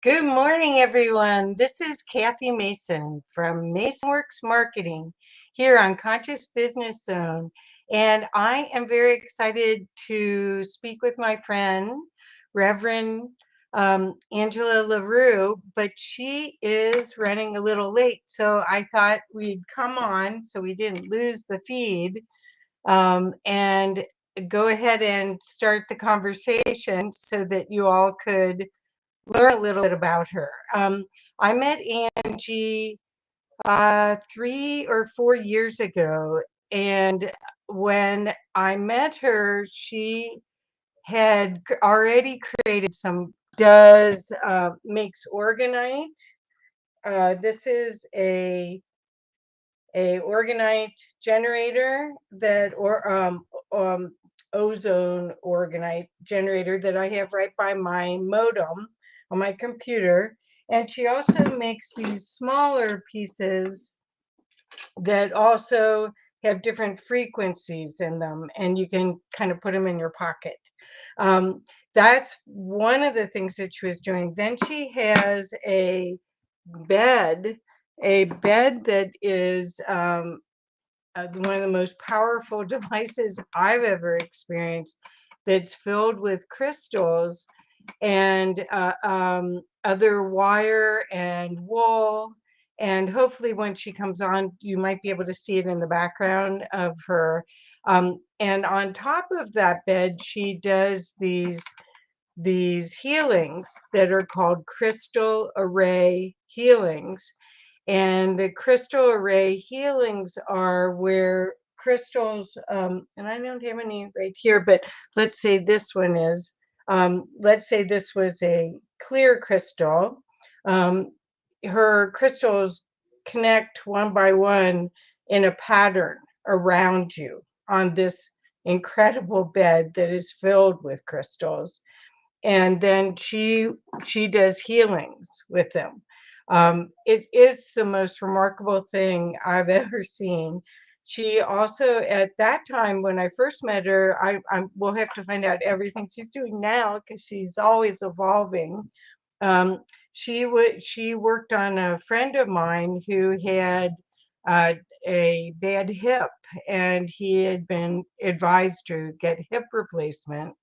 Good morning, everyone. This is Kathy Mason from MasonWorks Marketing here on Conscious Business Zone. And I am very excited to speak with my friend, Reverend Angela LaRue, but she is running a little late. So I thought we'd come on so we didn't lose the feed and go ahead and start the conversation so that you all could learn a little bit about her. I met Angie 3 or 4 years ago, and when I met her, she had already created some does makes organite. This is a organite generator that ozone organite generator that I have right by my modem on my computer. And she also makes these smaller pieces that also have different frequencies in them, and you can kind of put them in your pocket. That's one of the things that she was doing. Then she has bed, a bed that is one of the most powerful devices I've ever experienced, that's filled with crystals and other wire and wool. And hopefully when she comes on, you might be able to see it in the background of her. And on top of that bed, she does these healings that are called crystal array healings. And the crystal array healings are where crystals, and I don't have any right here, but let's say this one is, let's say this was a clear crystal. Her crystals connect one by one in a pattern around you on this incredible bed that is filled with crystals. And then she does healings with them. It is the most remarkable thing I've ever seen. She also, at that time when I first met her, I will have to find out everything she's doing now because she's always evolving. Um, she worked on a friend of mine who had uh, a bad hip, and he had been advised to get hip replacement.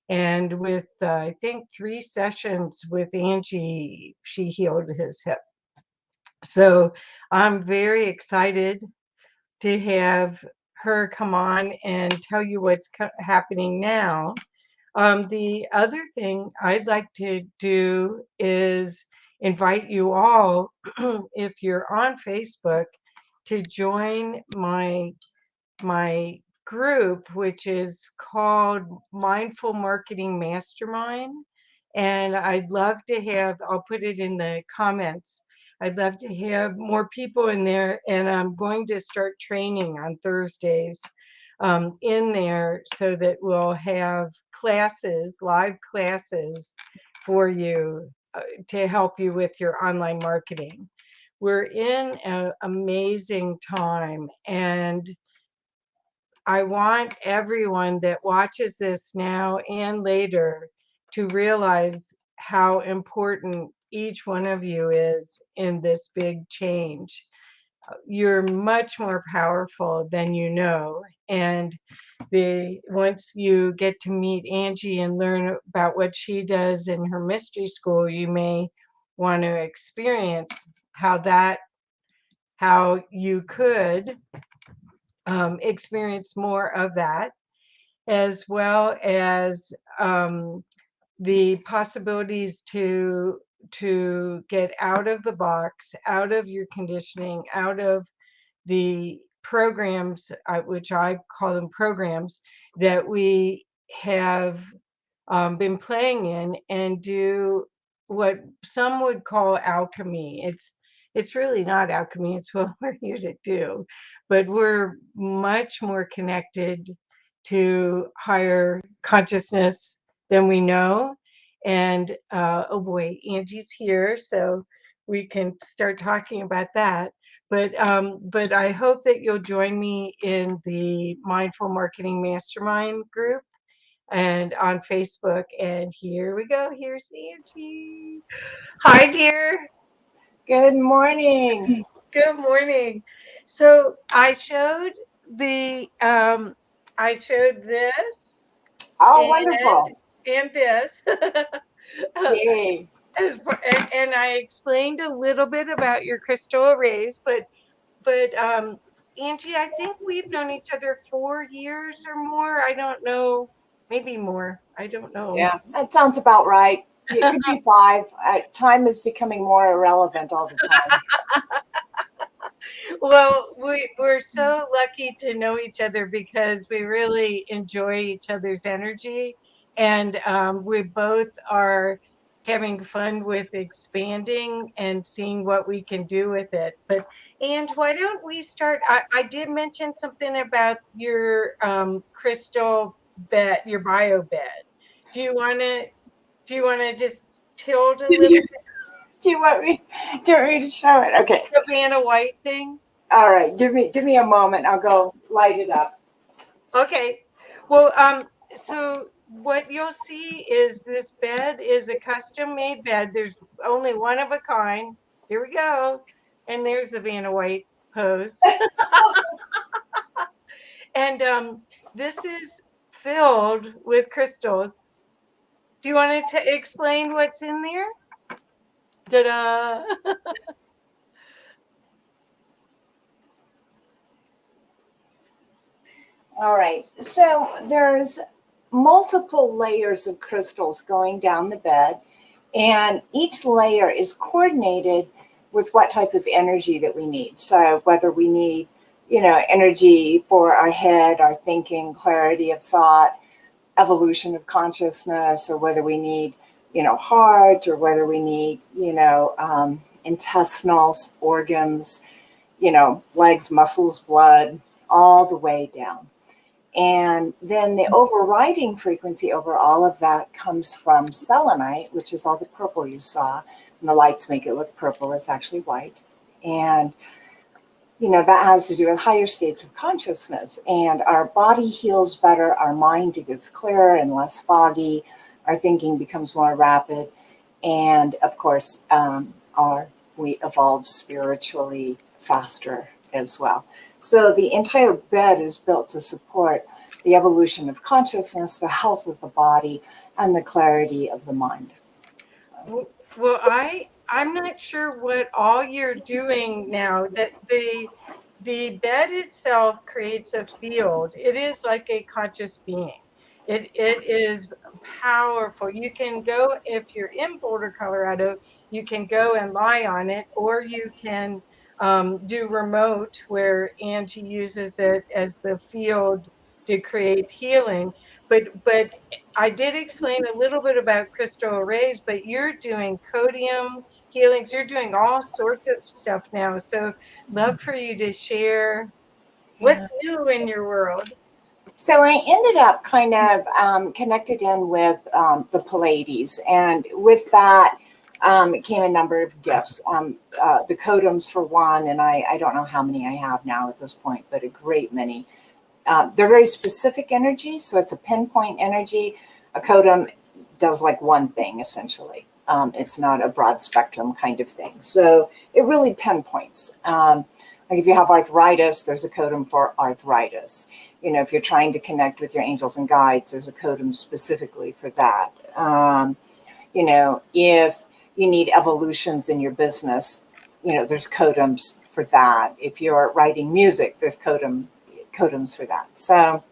And with, I think, 3 sessions with Angie, she healed his hip. So I'm very excited to have her come on and tell you what's happening now. The other thing I'd like to do is invite you all, if you're on Facebook, to join my group, which is called Mindful Marketing Mastermind. And I'd love to have, I'll put it in the comments. I'd love to have more people in there. And I'm going to start training on Thursdays in there so that we'll have classes, live classes for you to help you with your online marketing. We're in an amazing time, and I want everyone that watches this now and later to realize how important each one of you is in this big change. You're much more powerful than you know. And once you get to meet Angie and learn about what she does in her mystery school, you may want to experience how you could experience more of that, as well as the possibilities to get out of the box, out of your conditioning, out of the programs, which I call them programs, that we have been playing in, and do what some would call alchemy. It's really not alchemy, it's what we're here to do, but we're much more connected to higher consciousness than we know. And oh boy, Angie's here, so we can start talking about that. But I hope that you'll join me in the Mindful Marketing Mastermind group. and on Facebook. And here we go. Here's Angie. Hi, dear. Good morning. Good morning. So I showed this Oh, and wonderful. this. Yay. And I explained a little bit about your crystal arrays, but Angie, I think we've known each other 4 years or more. I don't know, maybe more. I don't know. Yeah, that sounds about right. It could be 5. Time is becoming more irrelevant all the time. Well, we're so lucky to know each other because we really enjoy each other's energy, and we both are having fun with expanding and seeing what we can do with it. But and why don't we start? I did mention something about your crystal bed, your bio bed. Do you want to? Do you want to just tilt a Do little you, do you want me? Do you want me to show it? Okay. bit the Vanna White thing? All right. Give me a moment. I'll go light it up. Okay. Well, so what you'll see is this bed is a custom made bed. There's only one of a kind. Here we go. And there's the Vanna White pose. And this is filled with crystals. Do you want to explain what's in there? Ta-da! All right. So there's multiple layers of crystals going down the bed, and each layer is coordinated with what type of energy that we need. So whether we need, energy for our head, our thinking, clarity of thought, evolution of consciousness, or whether we need, heart, or whether we need, intestinal organs, legs, muscles, blood, all the way down. And then the overriding frequency over all of that comes from selenite, which is all the purple you saw. And the lights make it look purple. It's actually white. And, that has to do with higher states of consciousness. And our body heals better. Our mind gets clearer and less foggy. Our thinking becomes more rapid. And, of course, we evolve spiritually faster as well. So the entire bed is built to support the evolution of consciousness, the health of the body, and the clarity of the mind. Well, I'm not sure what all you're doing now. That the bed itself creates a field. It is like a conscious being. It is powerful. You can go, if you're in Boulder, Colorado, you can go and lie on it, or you can do remote, where Angie uses it as the field to create healing. But I did explain a little bit about crystal arrays, but you're doing codium healings. You're doing all sorts of stuff now. So love for you to share what's Yeah. new in your world. So I ended up kind of connected in with the Pleiades, and with that came a number of gifts. The Codoms for one, and I don't know how many I have now at this point, but a great many. They're very specific energy, so it's a pinpoint energy. A Codom does like one thing, essentially. It's not a broad spectrum kind of thing. So it really pinpoints. Like if you have arthritis, there's a Codom for arthritis. If you're trying to connect with your angels and guides, there's a Codom specifically for that. If you need evolutions in your business, there's Codoms for that. If you're writing music, there's Codoms for that. So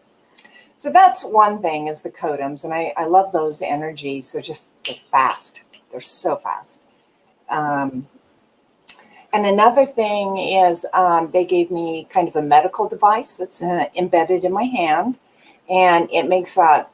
that's one thing, is the Codoms, and I love those energies. They're fast. They're so fast. And another thing is they gave me kind of a medical device that's embedded in my hand, and it makes a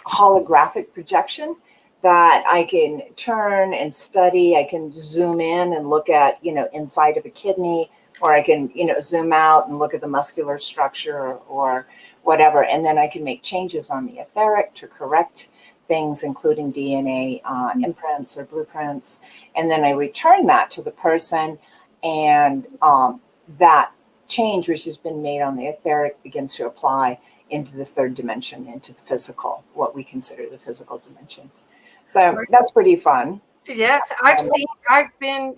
holographic projection that I can turn and study. I can zoom in and look at, inside of a kidney, or I can, zoom out and look at the muscular structure or whatever. And then I can make changes on the etheric to correct things, including DNA imprints or blueprints. And then I return that to the person, and that change which has been made on the etheric begins to apply into the third dimension, into the physical, what we consider the physical dimensions. So that's pretty fun. Yes, I've been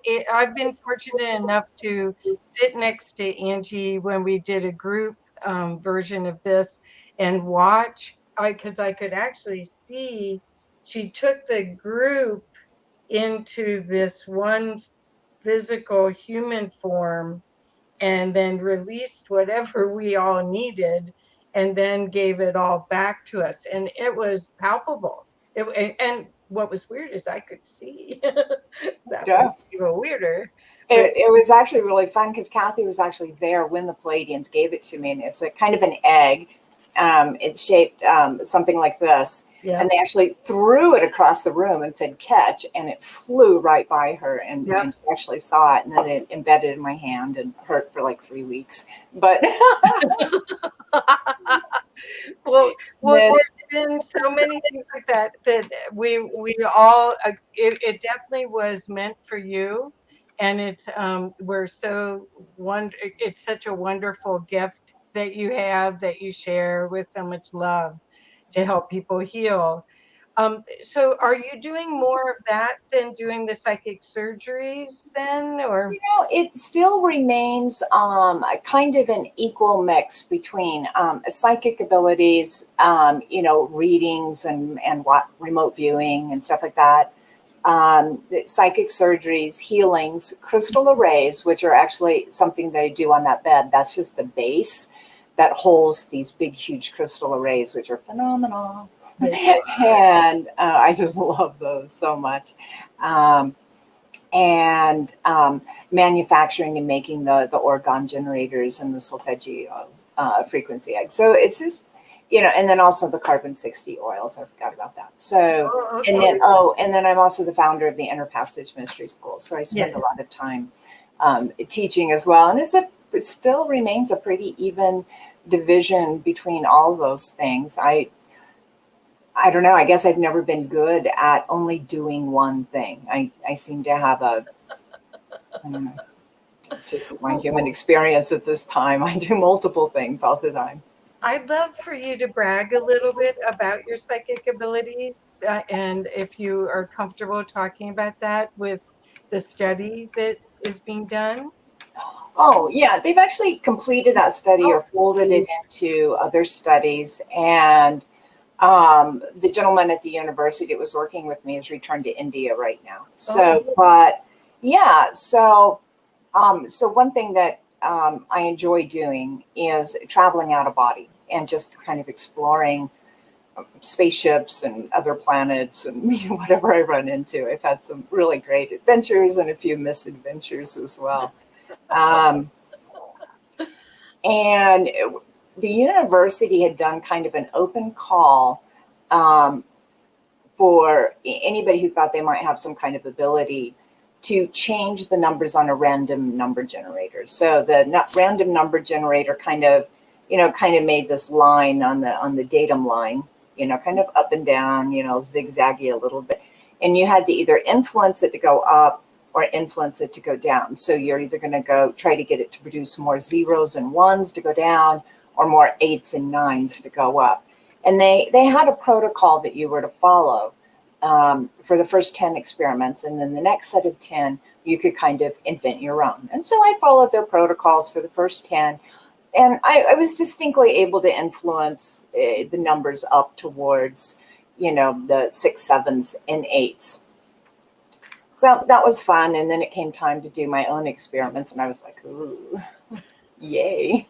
fortunate enough to sit next to Angie when we did a group version of this and watch. Because I could actually see she took the group into this one physical human form and then released whatever we all needed and then gave it all back to us. And it was palpable. And what was weird is I could see. That Yeah. was even weirder. It was actually really fun because Kathy was actually there when the Palladians gave it to me. And it's a kind of an egg. It's shaped something like this. Yeah. And they actually threw it across the room and said, catch. And it flew right by her. And she actually saw it. And then it embedded in my hand and hurt for like 3 weeks. But well, there's been so many things like that we all it definitely was meant for you, and it's it's such a wonderful gift that you have that you share with so much love to help people heal. So are you doing more of that than doing the psychic surgeries then, or? it still remains a kind of an equal mix between psychic abilities, readings and what remote viewing and stuff like that. Psychic surgeries, healings, crystal arrays, which are actually something that I do on that bed. That's just the base that holds these big, huge crystal arrays, which are phenomenal. And I just love those so much. And manufacturing and making the orgone generators and the solfeggio frequency eggs. So it's just, and then also the carbon-60 oils. I forgot about that. So, okay. and then I'm also the founder of the Inner Passage Mystery School. So I spend a lot of time teaching as well. And it still remains a pretty even division between all those things. I don't know. I guess I've never been good at only doing one thing. I seem to have I don't know, just my human experience at this time. I do multiple things all the time. I'd love for you to brag a little bit about your psychic abilities, and if you are comfortable talking about that with the study that is being done. Oh, yeah. They've actually completed that study or folded it into other studies. And the gentleman at the university that was working with me has returned to India right now. So, but yeah, so one thing that I enjoy doing is traveling out of body and just kind of exploring spaceships and other planets and whatever I run into. I've had some really great adventures and a few misadventures as well. And the university had done kind of an open call for anybody who thought they might have some kind of ability to change the numbers on a random number generator. So the random number generator kind of made this line on the datum line, kind of up and down, zigzaggy a little bit. And you had to either influence it to go up or influence it to go down. So you're either going to try to get it to produce more zeros and ones to go down or more 8s and 9s to go up. And they had a protocol that you were to follow for the first 10 experiments. And then the next set of 10, you could kind of invent your own. And so I followed their protocols for the first 10. And I was distinctly able to influence the numbers up towards, the 6, 7s, and 8s. So that was fun. And then it came time to do my own experiments. And I was like, ooh, yay.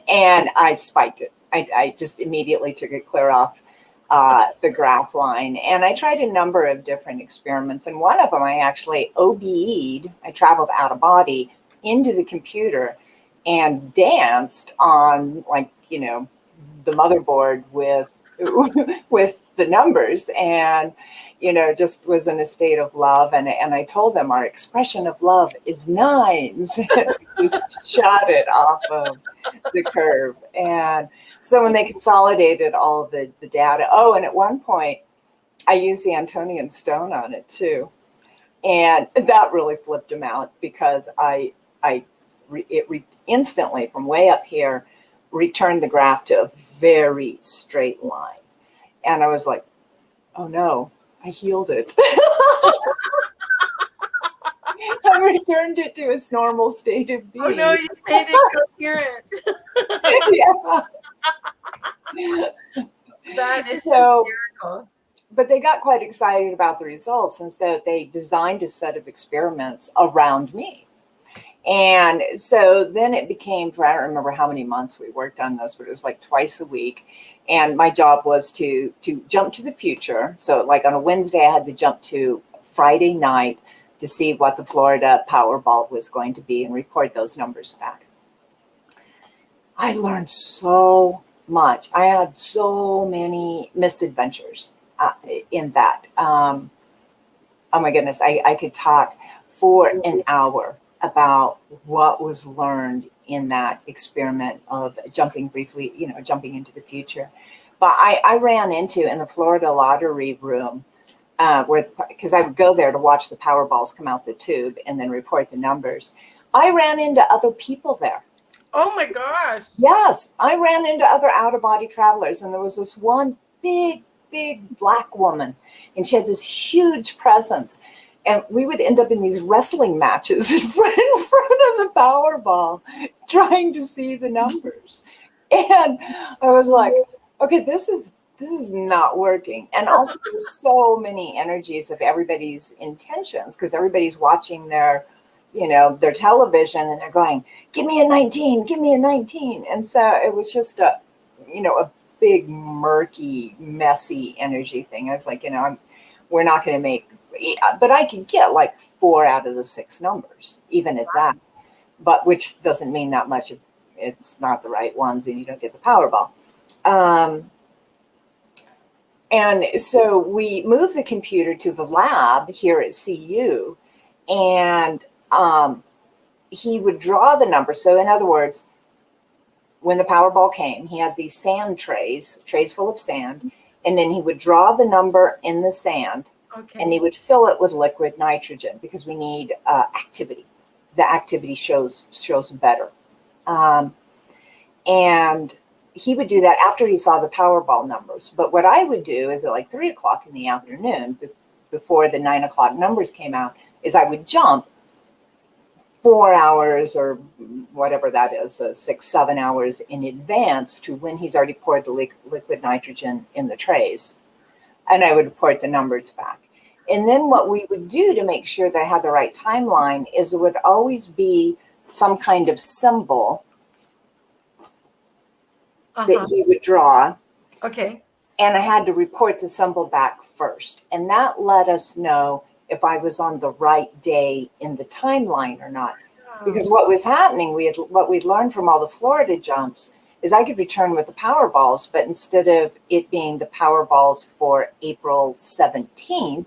And I spiked it. I just immediately took it clear off the graph line. And I tried a number of different experiments. And one of them I actually OBE'd. I traveled out of body into the computer and danced on, the motherboard with the numbers, and just was in a state of love. And I told them our expression of love is 9s. Just shot it off of the curve. And so when they consolidated all the data, and at one point I used the Antonian stone on it too, and that really flipped him out because it instantly from way up here returned the graph to a very straight line. And I was like, oh no, I healed it. I returned it to its normal state of being. Oh no, you made it coherent. Yeah. That is So, hysterical. but they got quite excited about the results. And so they designed a set of experiments around me. And so then it became, for I don't remember how many months we worked on this, but it was like twice a week. And my job was to jump to the future. So like on a Wednesday, I had to jump to Friday night to see what the Florida Powerball was going to be and report those numbers back. I learned so much. I had so many misadventures in that. Oh my goodness, I could talk for an hour about what was learned in that experiment of jumping briefly, jumping into the future. But I ran into in the Florida lottery room, because I would go there to watch the Powerballs come out the tube and then report the numbers. I ran into other people there. Oh my gosh. Yes, I ran into other out-of-body travelers, and there was this one big black woman, and she had this huge presence. And we would end up in these wrestling matches in front of the Powerball, trying to see the numbers. And I was like, okay, this is not working. And also there's so many energies of everybody's intentions, because everybody's watching their television and they're going, give me a 19, give me a 19. And so it was just a big, murky, messy energy thing. I was like, we're not going to make, but I could get like 4 out of the 6 numbers, even at that, but which doesn't mean that much if it's not the right ones and you don't get the Powerball. And so we moved the computer to the lab here at CU, and he would draw the number. So in other words, when the Powerball came, he had these sand trays full of sand, and then he would draw the number in the sand. Okay. And he would fill it with liquid nitrogen, because we need activity. The activity shows better. And he would do that after he saw the Powerball numbers. But what I would do is at like 3 o'clock in the afternoon, before the 9 o'clock numbers came out, is I would jump 4 hours or whatever that is, 6-7 hours in advance to when he's already poured the liquid nitrogen in the trays. And I would report the numbers back. And then what we would do to make sure that I had the right timeline is it would always be some kind of symbol that he would draw. Okay. And I had to report the symbol back first. And that let us know if I was on the right day in the timeline or not. Because what was happening, what we'd learned from all the Florida jumps is I could return with the Powerballs, but instead of it being the Powerballs for April 17th,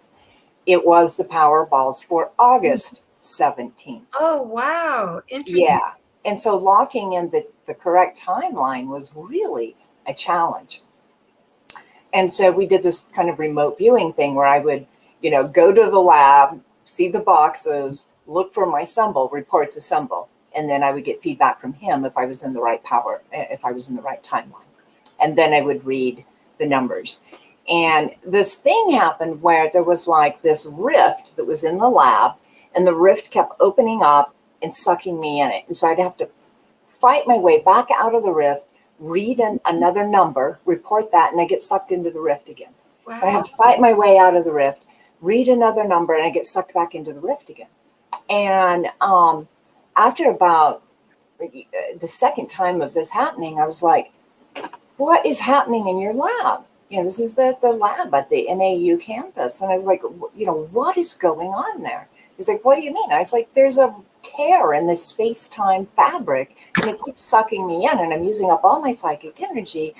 it was the Powerballs for August 17th. Oh, wow. Interesting. Yeah. And so locking in the correct timeline was really a challenge. And so we did this kind of remote viewing thing where I would, go to the lab, see the boxes, look for my symbol, report the symbol. And then I would get feedback from him if I was in the right timeline. And then I would read the numbers. And this thing happened where there was like this rift that was in the lab, and the rift kept opening up and sucking me in it. And so I'd have to fight my way back out of the rift, read another number, report that, and I get sucked into the rift again. Wow. I have to fight my way out of the rift, read another number, and I get sucked back into the rift again. And after about the second time of this happening, I was like, what is happening in your lab? This is the lab at the NAU campus. And I was like, what is going on there? He's like, what do you mean? I was like, there's a tear in the space-time fabric, and it keeps sucking me in, and I'm using up all my psychic energy,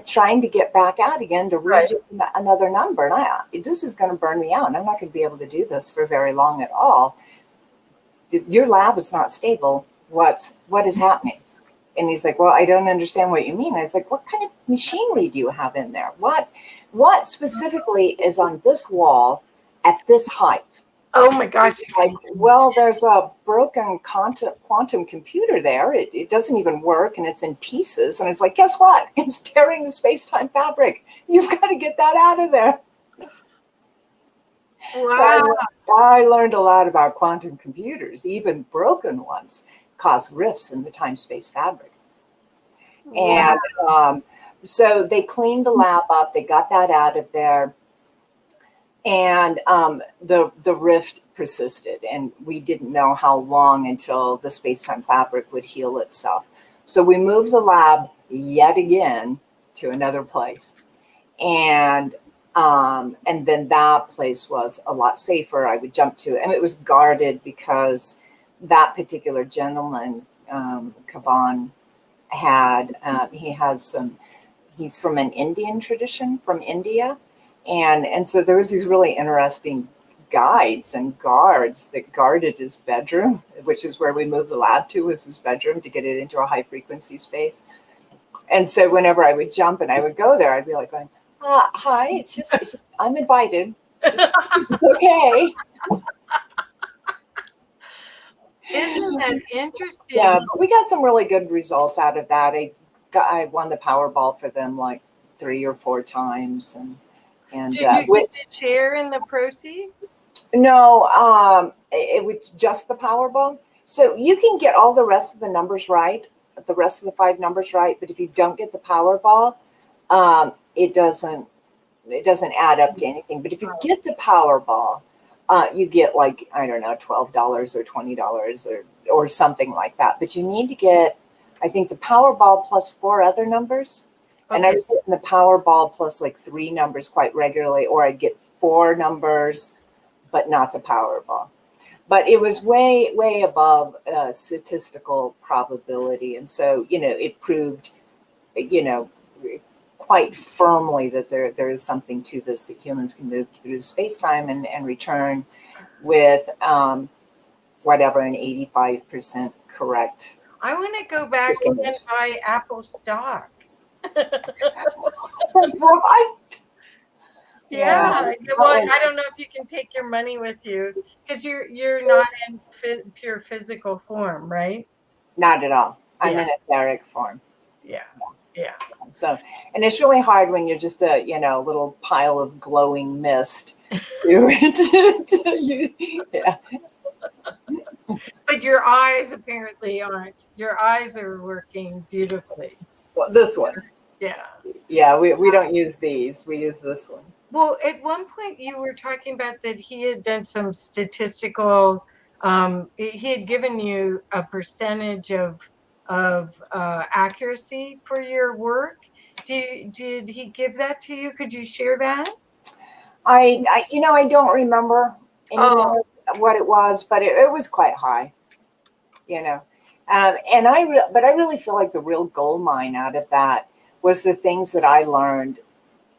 trying to get back out again to read another number. And this is going to burn me out, and I'm not going to be able to do this for very long at all. Your lab is not stable. What is happening? And he's like, well, I don't understand what you mean. I was like, what kind of machinery do you have in there? What specifically is on this wall at this height? Oh my gosh. Like, well, there's a broken quantum computer there. It doesn't even work, and it's in pieces. And it's like, guess what? It's tearing the space-time fabric. You've got to get that out of there. Wow. So I learned a lot about quantum computers. Even broken ones cause rifts in the time-space fabric. Wow. And so they cleaned the lab up. They got that out of there. And the rift persisted, and we didn't know how long until the space-time fabric would heal itself. So we moved the lab yet again to another place, and then that place was a lot safer. I would jump to it, and it was guarded because that particular gentleman, Kavan, he's from an Indian tradition from India. And so there was these really interesting guides and guards that guarded his bedroom, which is where we moved the lab to, was his bedroom, to get it into a high frequency space. And so whenever I would jump and I would go there, I'd be like going, hi, it's just I'm invited. It's okay. Isn't that interesting? Yeah, but we got some really good results out of that. I won the Powerball for them like 3 or 4 times, and did you get to share in the proceeds? No, it was just the Powerball. So you can get all the rest of the numbers right, the rest of the 5 numbers right, but if you don't get the Powerball, it doesn't add up to anything. But if you get the Powerball, you get like, I don't know, $12 or $20 or something like that. But you need to get, I think, the Powerball plus 4 other numbers. And I was getting the Powerball plus like 3 numbers quite regularly, or I'd get 4 numbers, but not the Powerball. But it was way, way above statistical probability. And so, it proved, quite firmly that there is something to this, that humans can move through space-time and return with whatever, an 85% correct. I want to go back and buy Apple stock. Right. Yeah. Well, I don't know if you can take your money with you, because you're not in pure physical form, right? Not at all. I'm in etheric form. Yeah. So, and it's really hard when you're just a little pile of glowing mist. Yeah. But your eyes apparently aren't. Your eyes are working beautifully. Well, this one. Yeah. Yeah, we don't use these. We use this one. Well, at one point you were talking about that he had done some statistical, he had given you a percentage of accuracy for your work. Did he give that to you? Could you share that? I don't remember anymore what it was, but it was quite high, and but I really feel like the real gold mine out of that was the things that I learned,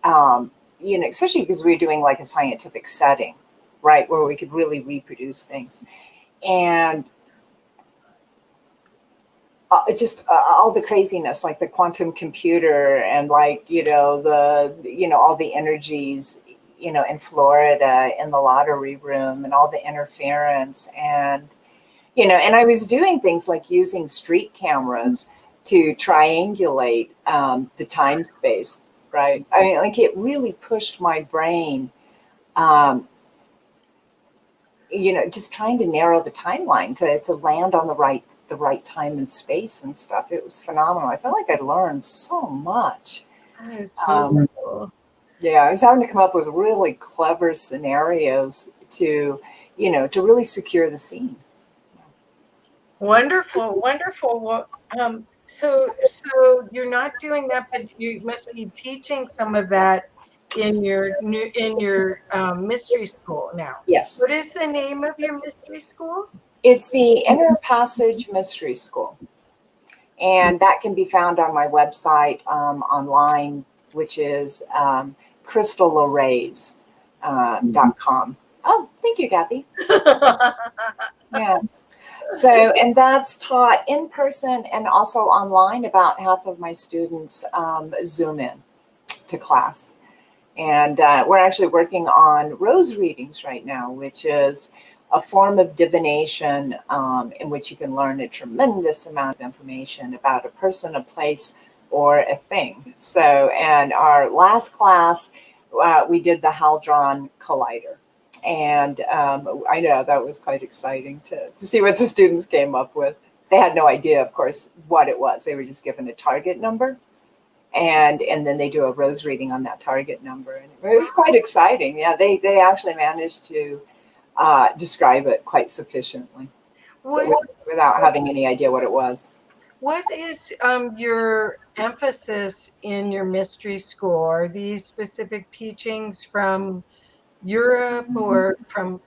especially because we were doing like a scientific setting, right, where we could really reproduce things. And just all the craziness, like the quantum computer, and like, all the energies, in Florida in the lottery room, and all the interference, and I was doing things like using street cameras to triangulate the time space, right? I mean, like, it really pushed my brain, just trying to narrow the timeline to land on the right time and space and stuff. It was phenomenal. I felt like I learned so much. That is so cool. Yeah, I was having to come up with really clever scenarios to really secure the scene. Wonderful. Well, so you're not doing that, but you must be teaching some of that in your mystery school now. Yes. What is the name of your mystery school? It's the Inner Passage Mystery School, and that can be found on my website online, which is Crystologist.com. Oh, thank you, Kathy. Yeah. So, and that's taught in person and also online. About half of my students Zoom in to class. And we're actually working on rose readings right now, which is a form of divination in which you can learn a tremendous amount of information about a person, a place, or a thing. So, and our last class, we did the Hadron Collider. And I know that was quite exciting to see what the students came up with. They had no idea, of course, what it was. They were just given a target number. And then they do a rose reading on that target number. And it was quite exciting. Yeah, they actually managed to describe it quite sufficiently, so without having any idea what it was. What is your emphasis in your mystery school? Are these specific teachings from Europe or from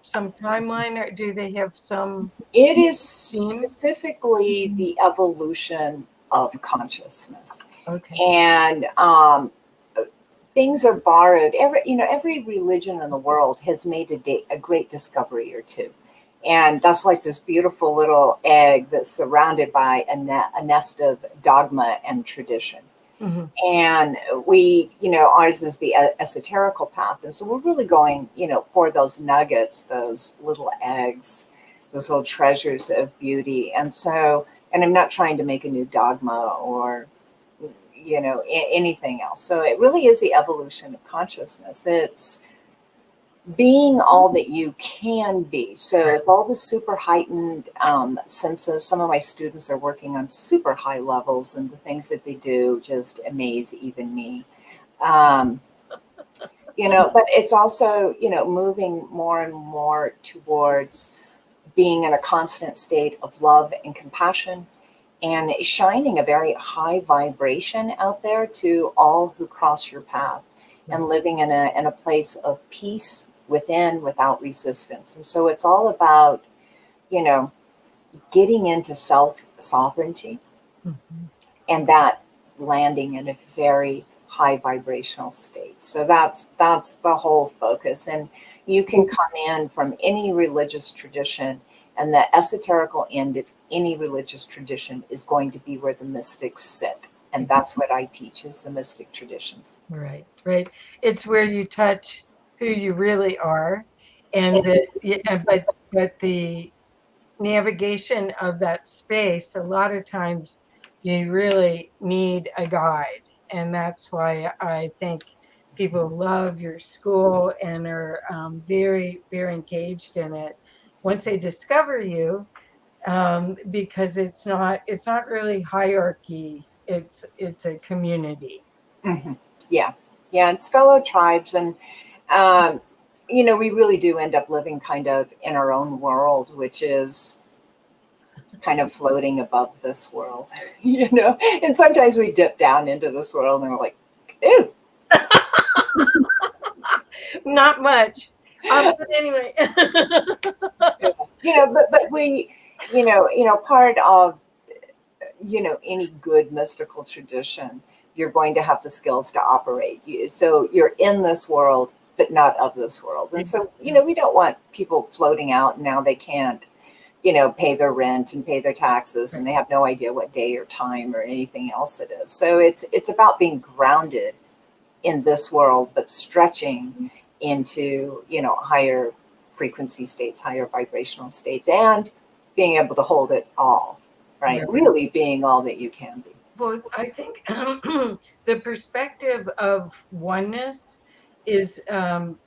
some timeline, or do they have some It is theme? specifically the evolution of consciousness. Okay. And things are borrowed. Every religion in the world has made a great discovery or two. And that's like this beautiful little egg that's surrounded by a nest of dogma and tradition. Mm-hmm. And ours is the esoterical path. And so we're really going, for those nuggets, those little eggs, those little treasures of beauty. And I'm not trying to make a new dogma or, anything else. So it really is the evolution of consciousness. It's being all that you can be. So with all the super heightened senses, some of my students are working on super high levels, and the things that they do just amaze even me. But it's also, moving more and more towards being in a constant state of love and compassion, and shining a very high vibration out there to all who cross your path, and living in a place of peace within, without resistance. And so it's all about, getting into self-sovereignty, and that landing in a very high vibrational state. So that's the whole focus. And you can come in from any religious tradition, and the esoterical end of any religious tradition is going to be where the mystics sit. And that's what I teach, is the mystic traditions. Right. It's where you touch who you really are, and but the navigation of that space, a lot of times you really need a guide. And that's why I think people love your school and are very, very engaged in it once they discover you, because it's not really hierarchy. It's a community. Mm-hmm. Yeah. It's fellow tribes. And we really do end up living kind of in our own world, which is kind of floating above this world, and sometimes we dip down into this world and we're like, ew. Not much. But anyway. But we, part of, any good mystical tradition, you're going to have the skills to operate. So you're in this world, but not of this world. And so, we don't want people floating out and now they can't, pay their rent and pay their taxes, and they have no idea what day or time or anything else it is. So it's about being grounded in this world, but stretching into, higher frequency states, higher vibrational states, and being able to hold it all, right? Really being all that you can be. Well, I think the perspective of oneness is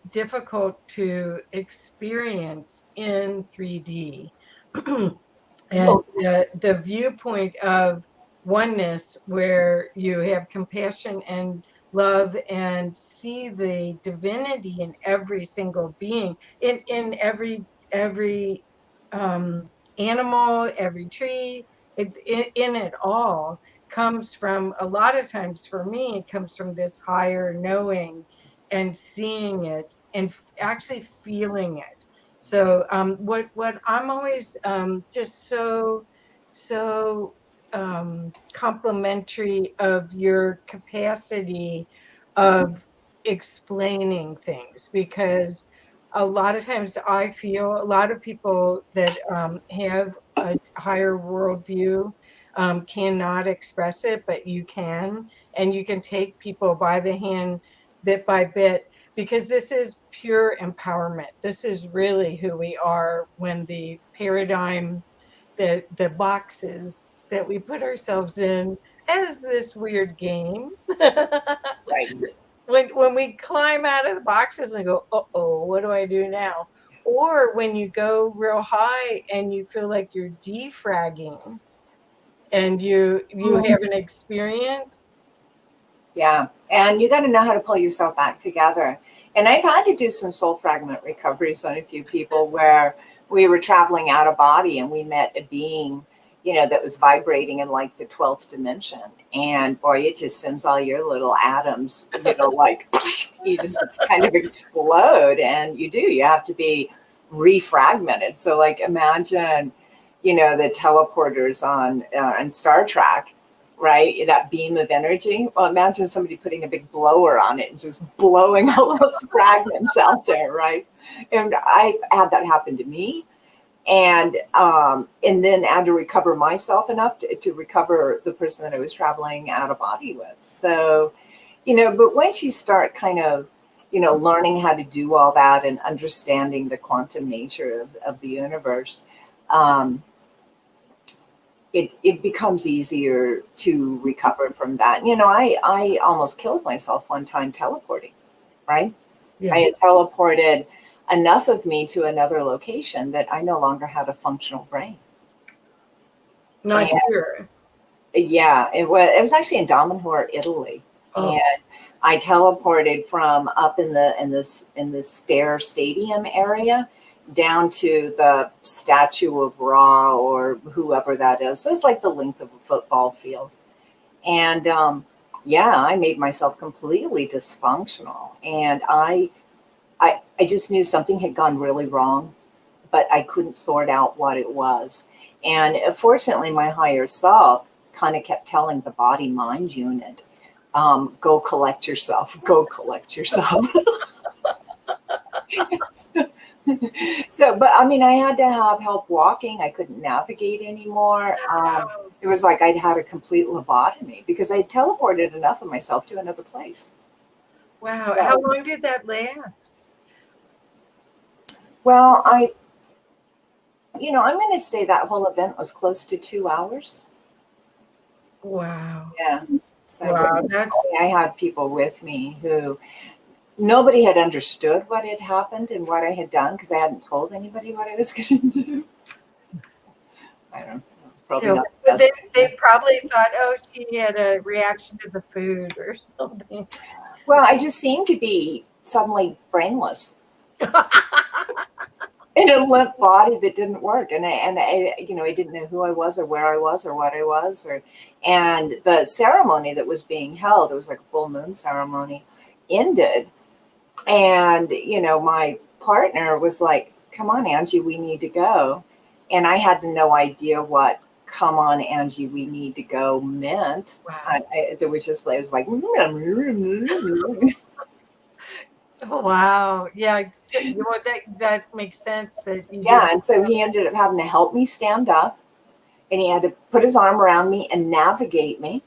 difficult to experience in 3D. And the viewpoint of oneness, where you have compassion and love and see the divinity in every single being, in every animal, every tree, in it all, comes from, a lot of times for me, it comes from this higher knowing and seeing it and actually feeling it. So what I'm always just so complimentary of your capacity of explaining things, because a lot of times I feel a lot of people that have a higher worldview cannot express it, but you can, and you can take people by the hand bit by bit, because this is pure empowerment. This is really who we are when the paradigm, the boxes that we put ourselves in as this weird game. Right. When we climb out of the boxes and go, uh-oh, what do I do now? Or when you go real high and you feel like you're defragging and you have an experience. Yeah. And you got to know how to pull yourself back together. And I've had to do some soul fragment recoveries on a few people where we were traveling out of body and we met a being, you know, that was vibrating in like the 12th dimension. And boy, it just sends all your little atoms, you know, like you just kind of explode. And you have to be refragmented. So like imagine, you know, the teleporters on Star Trek, right? That beam of energy. Well, imagine somebody putting a big blower on it and just blowing all those fragments out there, right? And I had that happen to me. And then I had to recover myself enough to recover the person that I was traveling out of body with. So, you know, but once you start kind of, you know, learning how to do all that and understanding the quantum nature of the universe, it becomes easier to recover from that. You know, I almost killed myself one time teleporting, right? Yeah. I had teleported enough of me to another location that I no longer had a functional brain. Not And, sure. yeah, it was actually in Damanhur, Italy. Oh. And I teleported from up in the stair stadium area down to the statue of Ra or whoever that is. So it's like the length of a football field. And yeah, I made myself completely dysfunctional. And I just knew something had gone really wrong, but I couldn't sort out what it was. And fortunately, my higher self kind of kept telling the body mind unit, go collect yourself, go collect yourself. So, but I mean, I had to have help walking. I couldn't navigate anymore. It was like I'd had a complete lobotomy because I teleported enough of myself to another place. Wow. How long did that last? Well, I'm going to say that whole event was close to 2 hours. Wow. Yeah. So Wow, I had people with me who nobody had understood what had happened and what I had done because I hadn't told anybody what I was going to do. I don't know. Probably not. But they probably thought, oh, she had a reaction to the food or something. Well, I just seemed to be suddenly brainless. In a limp body that didn't work, and I didn't know who I was or where I was or what I was, and the ceremony that was being held, it was like a full moon ceremony, ended, and my partner was like, "Come on, Angie, we need to go," and I had no idea what "Come on, Angie, we need to go" meant. Wow. There was just it was like. Oh, wow. Yeah, that makes sense. And so he ended up having to help me stand up, and he had to put his arm around me and navigate me.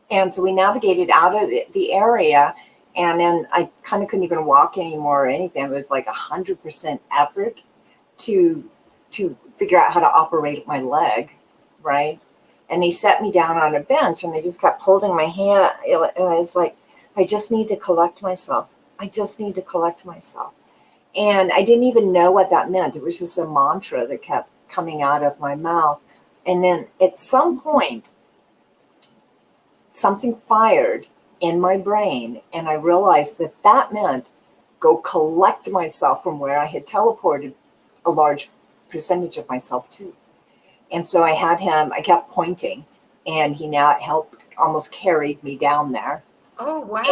And so we navigated out of the area, and then I kind of couldn't even walk anymore or anything. It was like 100% effort to figure out how to operate my leg, right? And he set me down on a bench, and I just kept holding my hand. And I was like, I just need to collect myself. I just need to collect myself. And I didn't even know what that meant. It was just a mantra that kept coming out of my mouth. And then at some point, something fired in my brain. And I realized that meant go collect myself from where I had teleported a large percentage of myself to. And so I kept pointing, and he now helped, almost carried me down there. Oh, wow.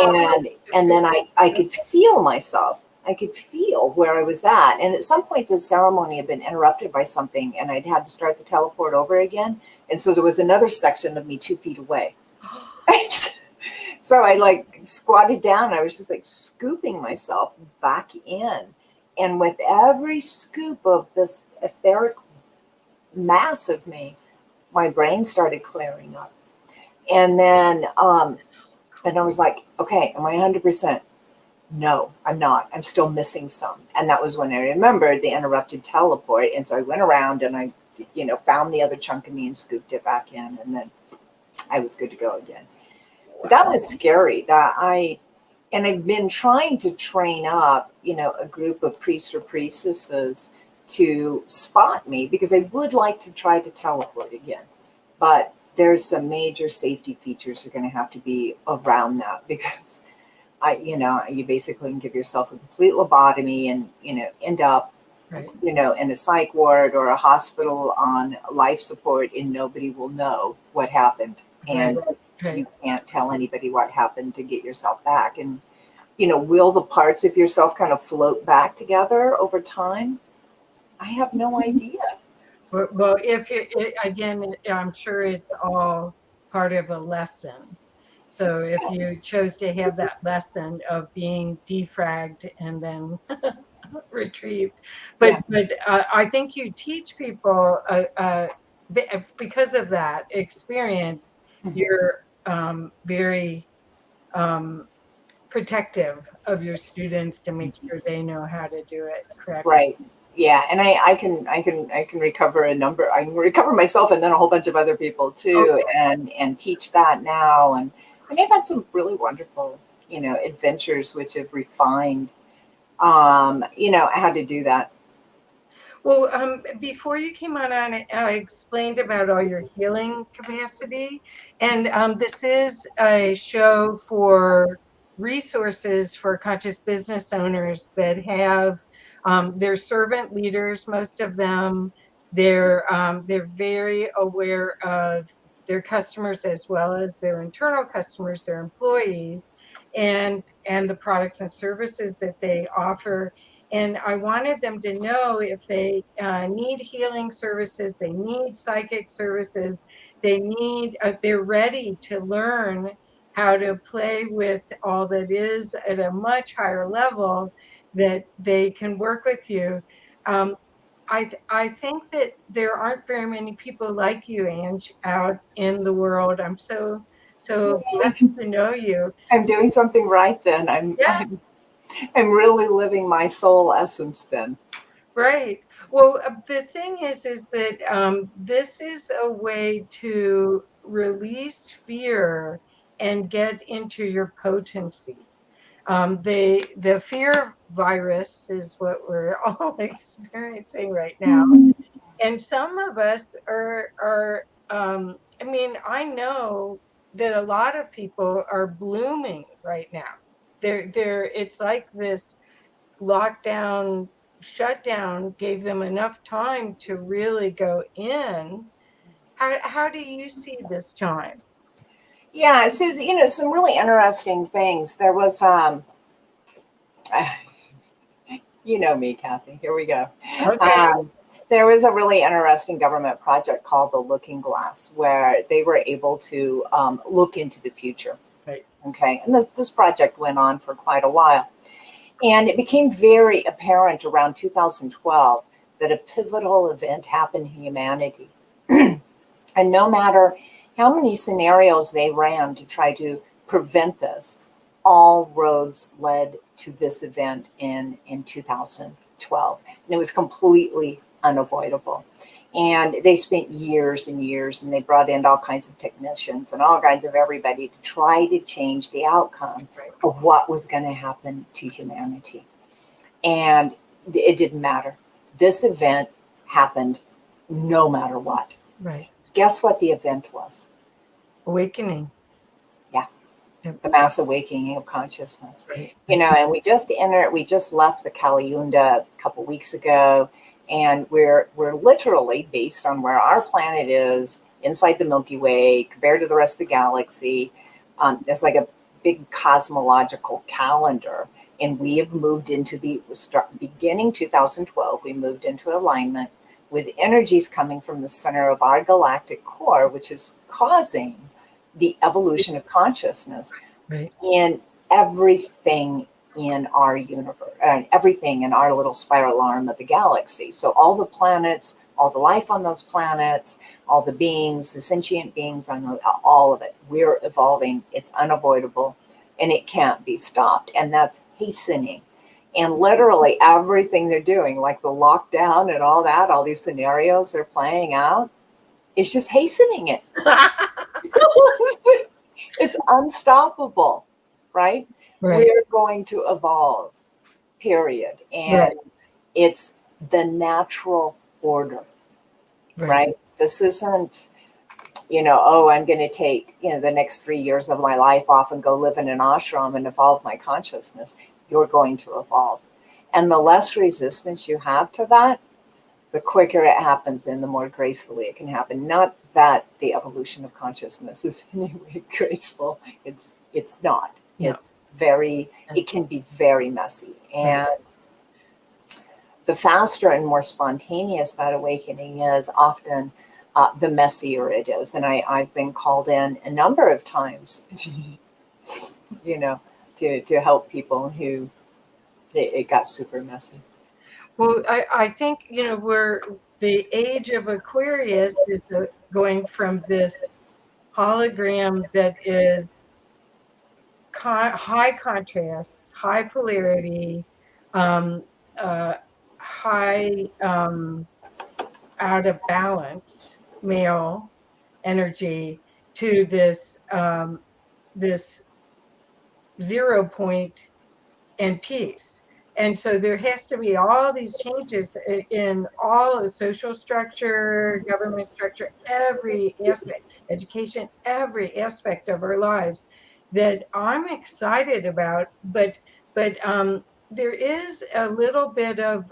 And then I could feel myself. I could feel where I was at. And at some point, the ceremony had been interrupted by something, and I'd had to start the teleport over again. And so there was another section of me 2 feet away. So I squatted down. And I was just scooping myself back in. And with every scoop of this etheric mass of me, my brain started clearing up. And then, and I was like, okay, am I 100%? no, I'm not. I'm still missing some. And that was when I remembered the interrupted teleport. And so I went around and I, found the other chunk of me and scooped it back in. And then I was good to go again. But that was scary. And I've been trying to train up, a group of priests or priestesses to spot me, because I would like to try to teleport again. But there's some major safety features that are going to have to be around that, because you basically can give yourself a complete lobotomy and, end up, Right. in a psych ward or a hospital on life support, and nobody will know what happened. And Right. you can't tell anybody what happened to get yourself back. And, will the parts of yourself kind of float back together over time? I have no idea. Well, if again, I'm sure it's all part of a lesson. So if you chose to have that lesson of being defragged and then retrieved, but I think you teach people because of that experience, you're very protective of your students to make sure they know how to do it correctly. Right. Yeah, and I can recover a number. I can recover myself and then a whole bunch of other people too, and teach that now. And I've had some really wonderful, adventures which have refined, how to do that. Well, before you came on, I explained about all your healing capacity, and this is a show for resources for conscious business owners that have they're servant leaders, most of them. They're very aware of their customers as well as their internal customers, their employees, and the products and services that they offer. And I wanted them to know if they need healing services, they need psychic services, they're ready to learn how to play with all that is at a much higher level, that they can work with you. I think that there aren't very many people like you, Ange, out in the world. I'm so blessed to know you. I'm doing something right then. I'm really living my soul essence then. Right. Well, the thing is that this is a way to release fear and get into your potency. The fear virus is what we're all experiencing right now, and some of us are. I mean, I know that a lot of people are blooming right now. They're. It's like this lockdown shutdown gave them enough time to really go in. How do you see this time? Yeah, so some really interesting things. There was you know me, Kathy. Here we go. Okay. There was a really interesting government project called the Looking Glass, where they were able to look into the future. Right. Okay, and this project went on for quite a while. And it became very apparent around 2012 that a pivotal event happened in humanity. And no matter how many scenarios they ran to try to prevent this, all roads led to this event in 2012. And it was completely unavoidable. And they spent years and years, and they brought in all kinds of technicians and all kinds of everybody to try to change the outcome of what was going to happen to humanity. And it didn't matter. This event happened no matter what. Right. Guess what the event was? Awakening. Yeah. The mass awakening of consciousness. Right. And we just left the Kaliunda a couple weeks ago. And we're literally, based on where our planet is inside the Milky Way compared to the rest of the galaxy, it's like a big cosmological calendar. And we have moved into beginning 2012, we moved into alignment with energies coming from the center of our galactic core, which is causing the evolution of consciousness in everything in our universe, and everything in our little spiral arm of the galaxy. So all the planets, all the life on those planets, all the beings, the sentient beings on all of it, we're evolving. It's unavoidable. and it can't be stopped. And that's hastening. And literally everything they're doing, like the lockdown and all that, all these scenarios they're playing out, it's just hastening it. It's unstoppable, right? Right. We're going to evolve, period. And Right. it's the natural order, right? This isn't, oh, I'm going to take, the next 3 years of my life off and go live in an ashram and evolve my consciousness. You're going to evolve. And the less resistance you have to that, the quicker it happens and the more gracefully it can happen. Not that the evolution of consciousness is in any way graceful. It's not. No. It's it can be very messy. And the faster and more spontaneous that awakening is, often the messier it is. And I've been called in a number of times, to help people who it got super messy. Well, I think, we're the age of Aquarius is going from this hologram that is high contrast, high polarity, high out of balance male energy, to this this 0 point and peace. And so there has to be all these changes in all the social structure, government structure, every aspect, education, every aspect of our lives that I'm excited about. But there is a little bit of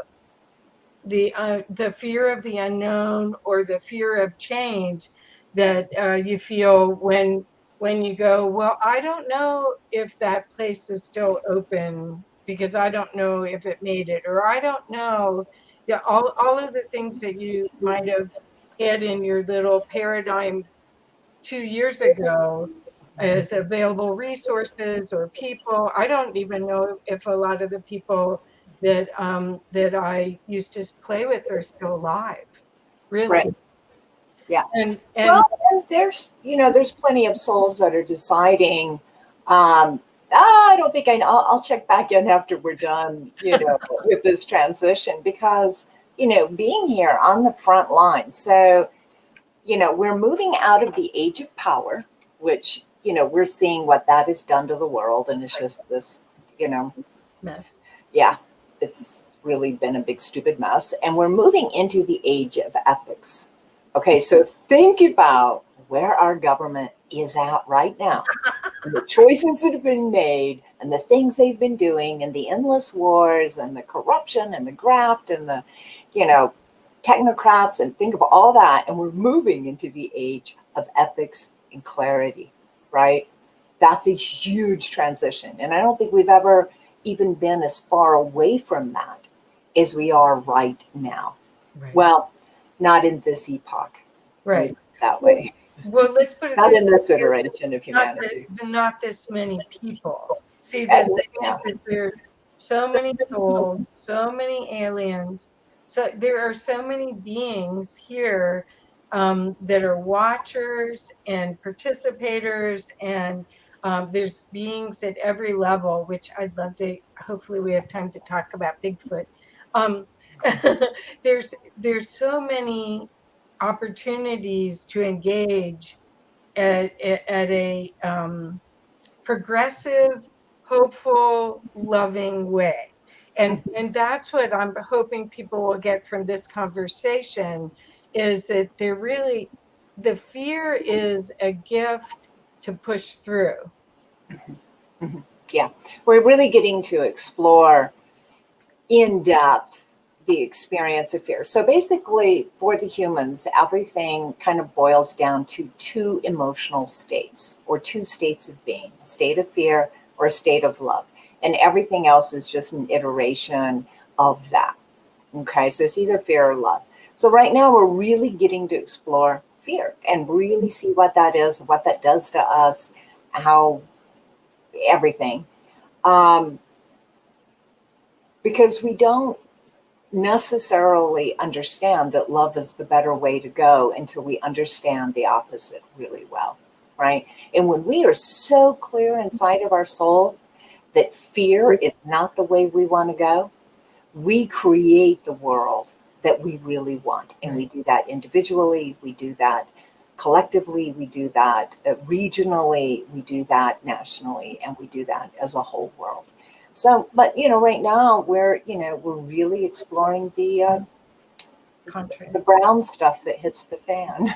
the fear of the unknown, or the fear of change that you feel when you go, well, I don't know if that place is still open, because I don't know if it made it, or I don't know, all of the things that you might have had in your little paradigm 2 years ago as available resources or people. I don't even know if a lot of the people that I used to play with are still alive, really. Right. Yeah. And Well, and there's plenty of souls that are deciding, I don't think I'll check back in after we're done, with this transition, because, being here on the front line. So, we're moving out of the age of power, which, we're seeing what that has done to the world. And it's just this, mess. Yeah, it's really been a big, stupid mess. And we're moving into the age of ethics. Okay, so think about where our government is at right now, and the choices that have been made, and the things they've been doing, and the endless wars, and the corruption, and the graft, and the, technocrats, and think of all that. And we're moving into the age of ethics and clarity, right? That's a huge transition. And I don't think we've ever even been as far away from that as we are right now. Right. Well, not in this epoch. Right. That way. Well, let's put it not in this iteration of humanity. Not this many people. See, the thing is there's so many souls, so many aliens. So there are so many beings here that are watchers and participators, and there's beings at every level, which I'd love to, hopefully we have time to talk about Bigfoot. There's so many opportunities to engage at a progressive, hopeful, loving way. And that's what I'm hoping people will get from this conversation, is that they're really, the fear is a gift to push through. Yeah, we're really getting to explore in depth the experience of fear. So basically, for the humans, everything kind of boils down to two emotional states, or two states of being: a state of fear or a state of love. And everything else is just an iteration of that. Okay, so it's either fear or love. So right now we're really getting to explore fear and really see what that is, what that does to us, how everything. Because we don't necessarily understand that love is the better way to go until we understand the opposite really well. right? And when we are so clear inside of our soul that fear is not the way we want to go, we create the world that we really want. And we do that individually, we do that collectively, we do that regionally, we do that nationally, and we do that as a whole world. So, but right now we're really exploring the brown stuff that hits the fan.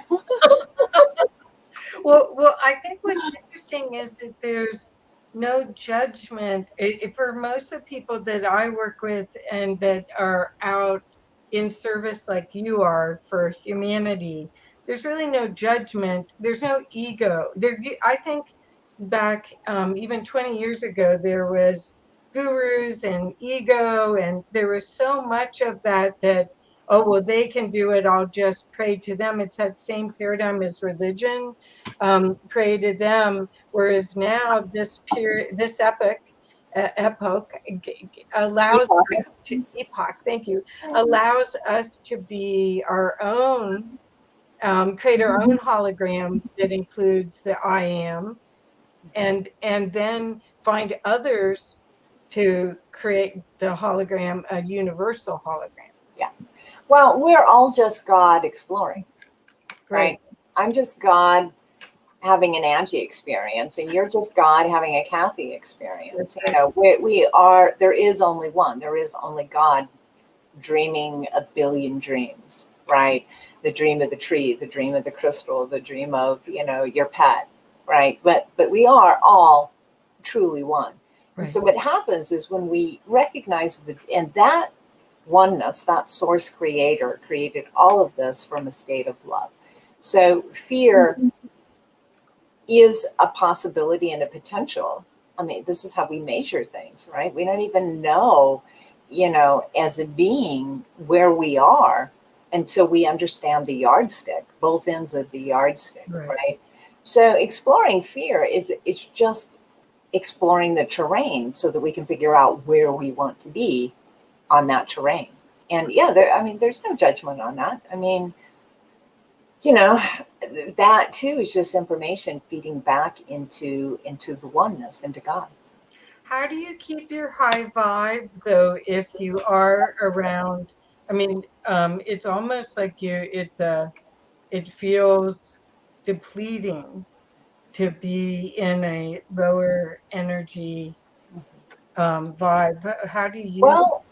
Well, I think what's interesting is that there's no judgment. For most of the people that I work with and that are out in service like you are for humanity, there's really no judgment. There's no ego. I think back even 20 years ago, there was gurus and ego, and there was so much of that oh, well, they can do it. I'll just pray to them. It's that same paradigm as religion. Pray to them. Whereas now this epoch allows us to thank you, allows us to be our own, create our own hologram that includes the I am, and then find others to create the hologram, a universal hologram. Yeah. Well, we're all just God exploring, right? I'm just God having an Angie experience, and you're just God having a Kathy experience. We are, there is only one, there is only God dreaming a billion dreams, right? The dream of the tree, the dream of the crystal, the dream of, your pet, right? But we are all truly one. And so what happens is when we recognize and that oneness, that source creator created all of this from a state of love. So fear is a possibility and a potential. I mean, this is how we measure things, right? We don't even know, as a being where we are until we understand the yardstick, both ends of the yardstick, right? So exploring fear it's just exploring the terrain so that we can figure out where we want to be on that terrain. And there's no judgment on that. I mean, that too is just information feeding back into the oneness, into God. How do you keep your high vibe though if you are around? I mean, it's almost like it feels depleting to be in a lower energy vibe. How do you? Well,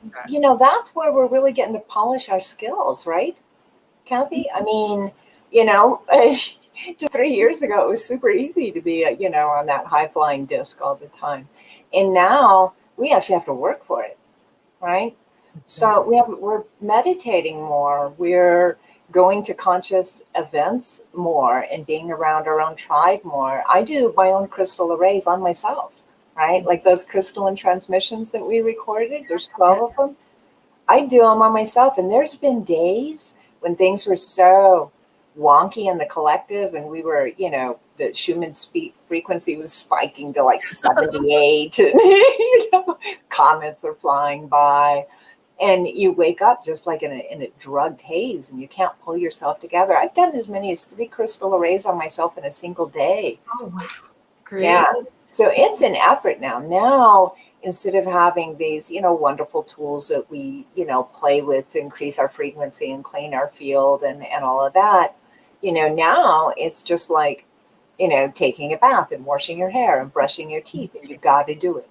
that's where we're really getting to polish our skills, right, Kathy? I mean, just 3 years ago, it was super easy to be, on that high flying disc all the time. And now we actually have to work for it, right? So we're meditating more. We're going to conscious events more and being around our own tribe more. I do my own crystal arrays on myself, right? Like those crystalline transmissions that we recorded, there's 12 of them. I do them on myself. And there's been days when things were so wonky in the collective and we were, the Schumann frequency was spiking to like 78 and, comets are flying by. And you wake up just like in a drugged haze and you can't pull yourself together. I've done as many as 3 crystal arrays on myself in a single day. Oh, wow. Great. Yeah. So it's an effort now. Now, instead of having these, wonderful tools that we, play with to increase our frequency and clean our field and all of that, now it's just like, taking a bath and washing your hair and brushing your teeth, and you got to do it,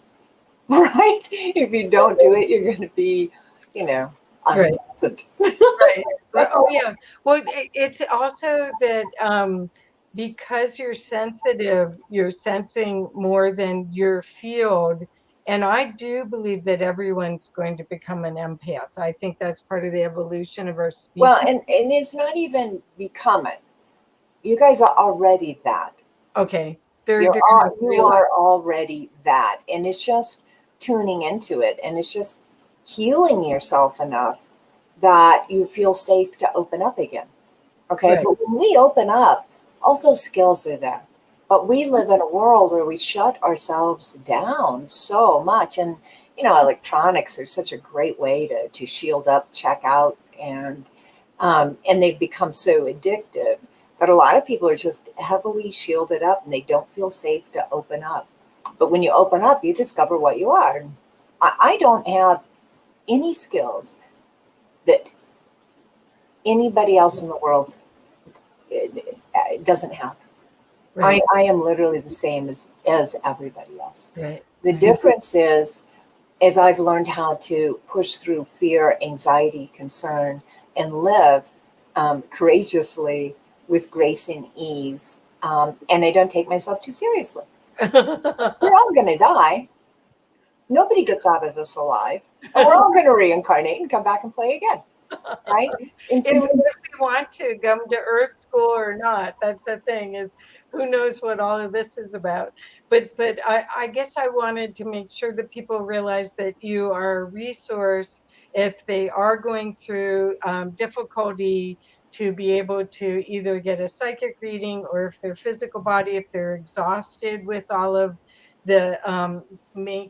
right? If you don't do it, you're going to be, unpleasant. Right. Oh, yeah. Well, it's also that because you're sensitive, you're sensing more than your field. And I do believe that everyone's going to become an empath. I think that's part of the evolution of our species. Well, and it's not even becoming. You guys are already that. Okay. You are already that. And it's just tuning into it. And it's just healing yourself enough that you feel safe to open up again. Okay. Right. But when we open up, all those skills are there. But we live in a world where we shut ourselves down so much. And, electronics are such a great way to shield up, check out, and they've become so addictive. But a lot of people are just heavily shielded up and they don't feel safe to open up. But when you open up, you discover what you are. And I don't have any skills that anybody else in the world doesn't have. Right. I am literally the same as everybody else. Right. The difference is, as I've learned how to push through fear, anxiety, concern, and live courageously with grace and ease. And I don't take myself too seriously. We're all going to die. Nobody gets out of this alive. And we're all going to reincarnate and come back and play again. Right? And And so, if we want to come to Earth School or not, that's the thing, is who knows what all of this is about. But I guess I wanted to make sure that people realize that you are a resource if they are going through difficulty, to be able to either get a psychic reading, or if their physical body, if they're exhausted with all of the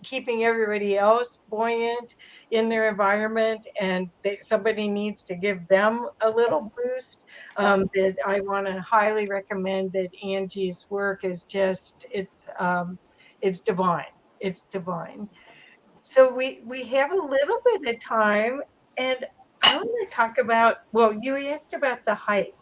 keeping everybody else buoyant in their environment, and somebody needs to give them a little boost. That I want to highly recommend. That Angie's work is just, it's divine. It's divine. So we have a little bit of time, and I want to talk about, well, you asked about the hike.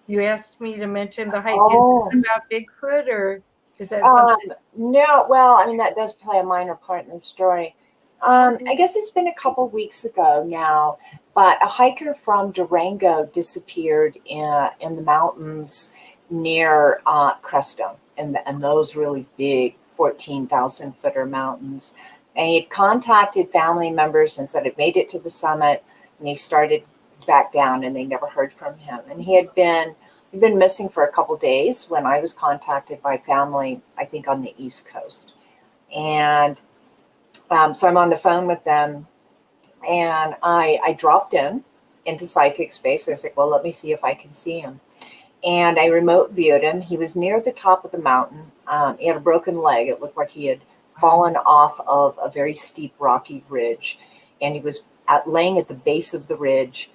You asked me to mention the hike. Is oh, it about Bigfoot, or is that something? no, well, I mean, that does play a minor part in the story. I guess it's been a couple weeks ago now, but a hiker from Durango disappeared in the mountains near Crestone, and those really big 14,000 footer mountains. And he had contacted family members and said he'd made it to the summit, and he started back down, and they never heard from him. And he'd been missing for a couple days when I was contacted by family, I think on the East Coast. And so I'm on the phone with them, and I dropped into psychic space. I was like, well, let me see if I can see him. And I remote viewed him. He was near the top of the mountain. He had a broken leg. It looked like he had fallen off of a very steep rocky ridge. And he was laying at the base of the ridge,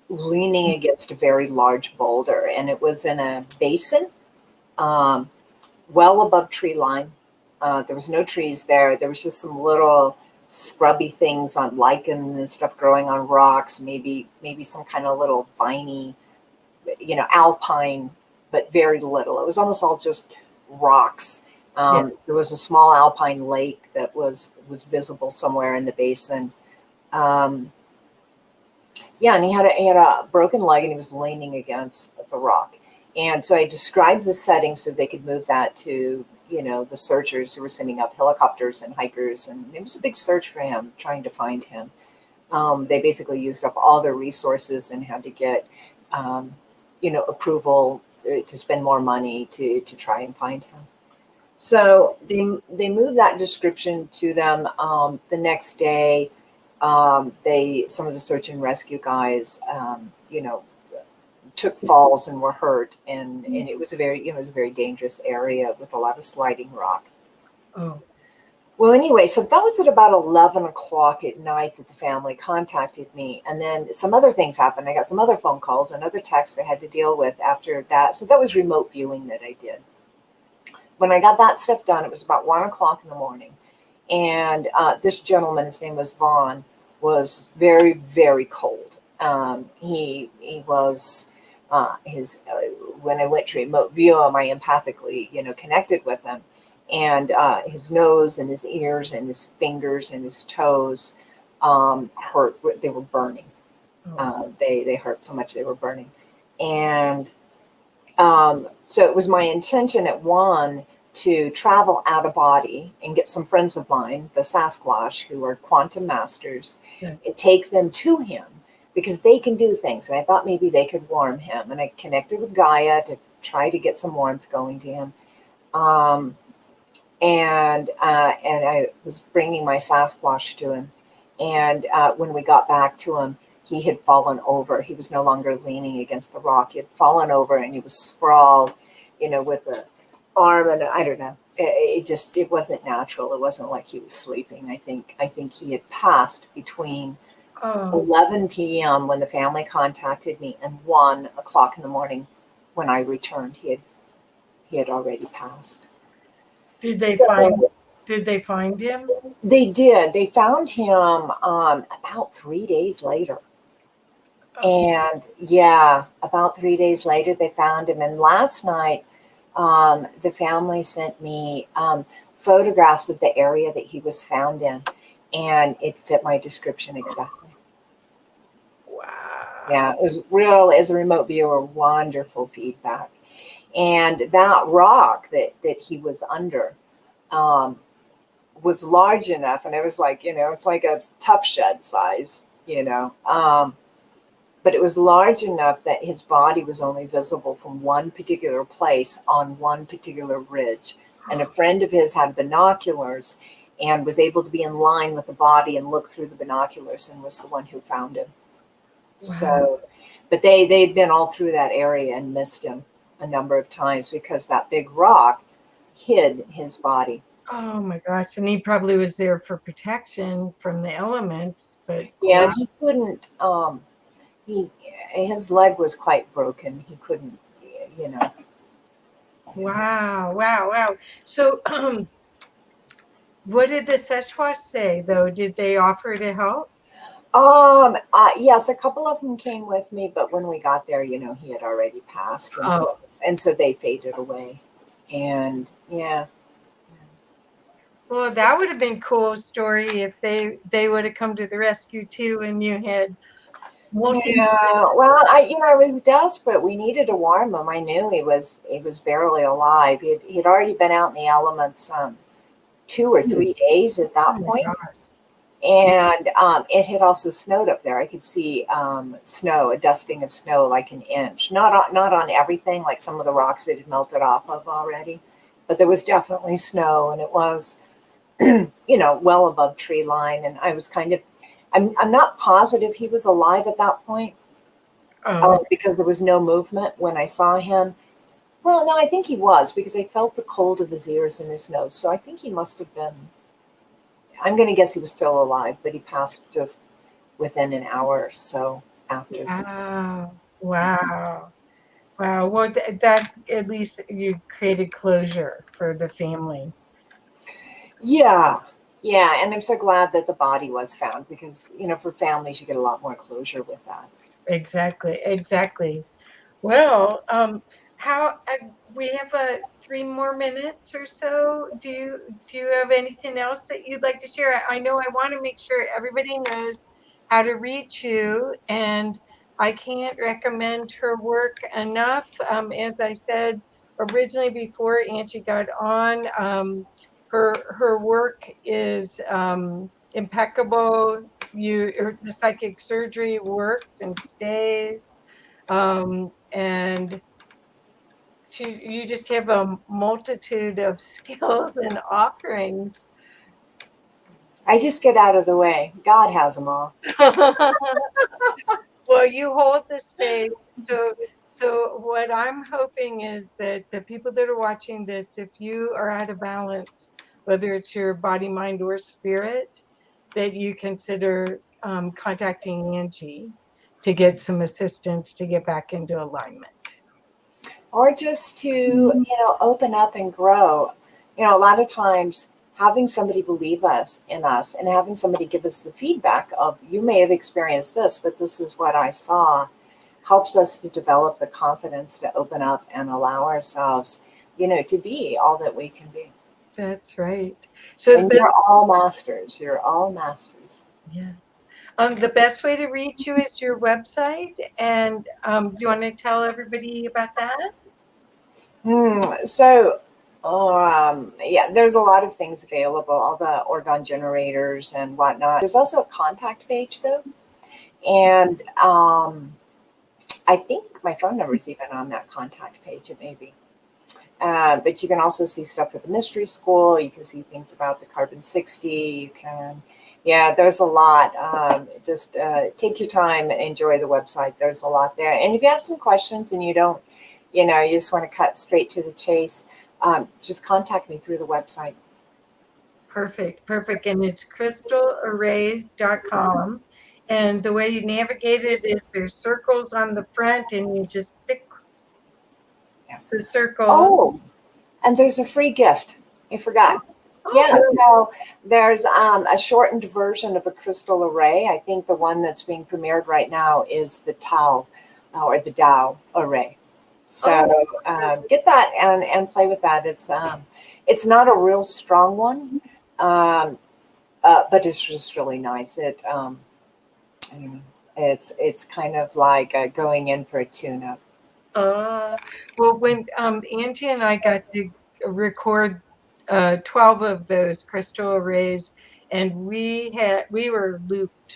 leaning against a very large boulder. And it was in a basin, well above tree line. There was no trees there. There was just some little scrubby things on lichen and stuff growing on rocks, maybe some kind of little viney, alpine, but very little. It was almost all just rocks. There was a small alpine lake that was visible somewhere in the basin. And he had a broken leg, and he was leaning against the rock. And so I described the setting so they could move that to, the searchers who were sending up helicopters and hikers. And it was a big search for him, trying to find him. They basically used up all their resources and had to get, approval to spend more money to try and find him. So they moved that description to them the next day. Some of the search and rescue guys, took falls and were hurt, and it was a very dangerous area with a lot of sliding rock. Oh. Well, anyway, so that was at about 11 o'clock at night that the family contacted me, and then some other things happened. I got some other phone calls and other texts I had to deal with after that. So that was remote viewing that I did. When I got that stuff done, it was about 1 o'clock in the morning, and this gentleman, his name was Vaughn, was very, very cold. He was when I went to remote view him, I empathically, connected with him, and his nose and his ears and his fingers and his toes hurt. They were burning. They hurt so much they were burning, and so it was my intention at 1 to travel out of body and get some friends of mine, the Sasquatch, who are quantum masters, and take them to him, because they can do things. And I thought maybe they could warm him. And I connected with Gaia to try to get some warmth going to him. And I was bringing my Sasquatch to him. And when we got back to him, he had fallen over. He was no longer leaning against the rock. He had fallen over, and he was sprawled, with the arm, and I don't know. It wasn't natural. It wasn't like he was sleeping. I think he had passed between 11 p.m. when the family contacted me and 1 o'clock in the morning when I returned, he had already passed. Did they So find him? they did. They found him about 3 days later. Oh, And yeah, about 3 days later, they found him. And last night, the family sent me photographs of the area that he was found in, and it fit my description exactly. Yeah, wow. it was real, as a remote viewer, wonderful feedback. And that rock that he was under um, was large enough, and it was like, it's like a tough shed size. But it was large enough that his body was only visible from one particular place on one particular ridge. And a friend of his had binoculars and was able to be in line with the body and look through the binoculars, and was the one who found him. Wow. So, but they'd been all through that area and missed him a number of times because that big rock hid his body. Oh my gosh. And he probably was there for protection from the elements, but Yeah, wow. and he couldn't. He his leg was quite broken. He couldn't, you know. Wow. Wow. Wow. So what did the Szechuans say though? Did they offer to help? Yes, a couple of them came with me, but when we got there, he had already passed, and so Oh, they faded away. And yeah. well, that would have been a cool story if they would have come to the rescue too, and you had multi. Yeah, well, I was desperate. We needed to warm him. I knew he was barely alive. He'd already been out in the elements 2 or 3 days at Oh that my point. gosh. And it had also snowed up there. I could see snow, a dusting of snow, like an inch. Not on everything, like some of the rocks that had melted off of already, but there was definitely snow, and it was, well above tree line. And I was I'm not positive he was alive at that point, Oh, because there was no movement when I saw him. Well, no, I think he was, because I felt the cold of his ears and his nose. So I think he must have been. I'm going to guess he was still alive, but he passed just within an hour or so after. wow. Wow. Wow. Well, that at least you created closure for the family. Yeah, yeah, and I'm so glad that the body was found, because for families you get a lot more closure with that. Exactly. Exactly. Well, how we have 3 more minutes or so. Do you have anything else that you'd like to share? I know I want to make sure everybody knows how to reach you, and I can't recommend her work enough. As I said originally before Angie got on, her work is impeccable. The psychic surgery works and stays. And you just have a multitude of skills and offerings. I just get out of the way. God has them all. Well, you hold the space. So what I'm hoping is that the people that are watching this, if you are out of balance, whether it's your body, mind, or spirit, that you consider contacting Angie to get some assistance to get back into alignment. Or just to, open up and grow. A lot of times having somebody believe in us, and having somebody give us the feedback of, you may have experienced this, but this is what I saw, helps us to develop the confidence to open up and allow ourselves, to be all that we can be. That's right. So the And best, you're all masters. You're all masters. yes. The best way to reach you is your website. And do you want to tell everybody about that? So, yeah, there's a lot of things available, all the organ generators and whatnot. There's also a contact page, though. And I think my phone number is even on that contact page. It may be. But you can also see stuff for the mystery school. You can see things about the carbon 60. You can, yeah, there's a lot. Just take your time and enjoy the website. There's a lot there. And if you have some questions and you don't, you just want to cut straight to the chase, just contact me through the website. Perfect. Perfect. And it's crystalarrays.com. And the way you navigate it is there's circles on the front, and you just pick The circle. Oh, and there's a free gift. I forgot. Yeah, so there's a shortened version of a crystal array. I think the one that's being premiered right now is the Tau or the Tao array. So get that and play with that. It's not a real strong one, but it's just really nice. I don't know, it's kind of like going in for a tune-up. Well, when Angie and I got to record 12 of those crystal arrays, and we were looped.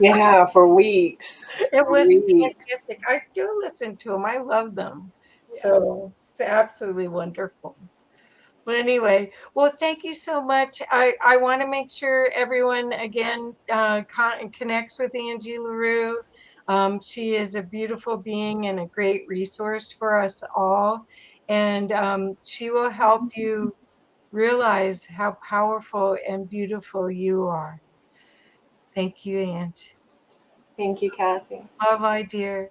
Yeah, for weeks. It For was weeks. fantastic. I still listen to them. I love them. Yeah. So it's absolutely wonderful. But anyway, well, thank you so much. I want to make sure everyone again connects with Angie LaRue. She is a beautiful being and a great resource for us all. And she will help you realize how powerful and beautiful you are. Thank you, Angie. Thank you, Kathy. Bye-bye, dear.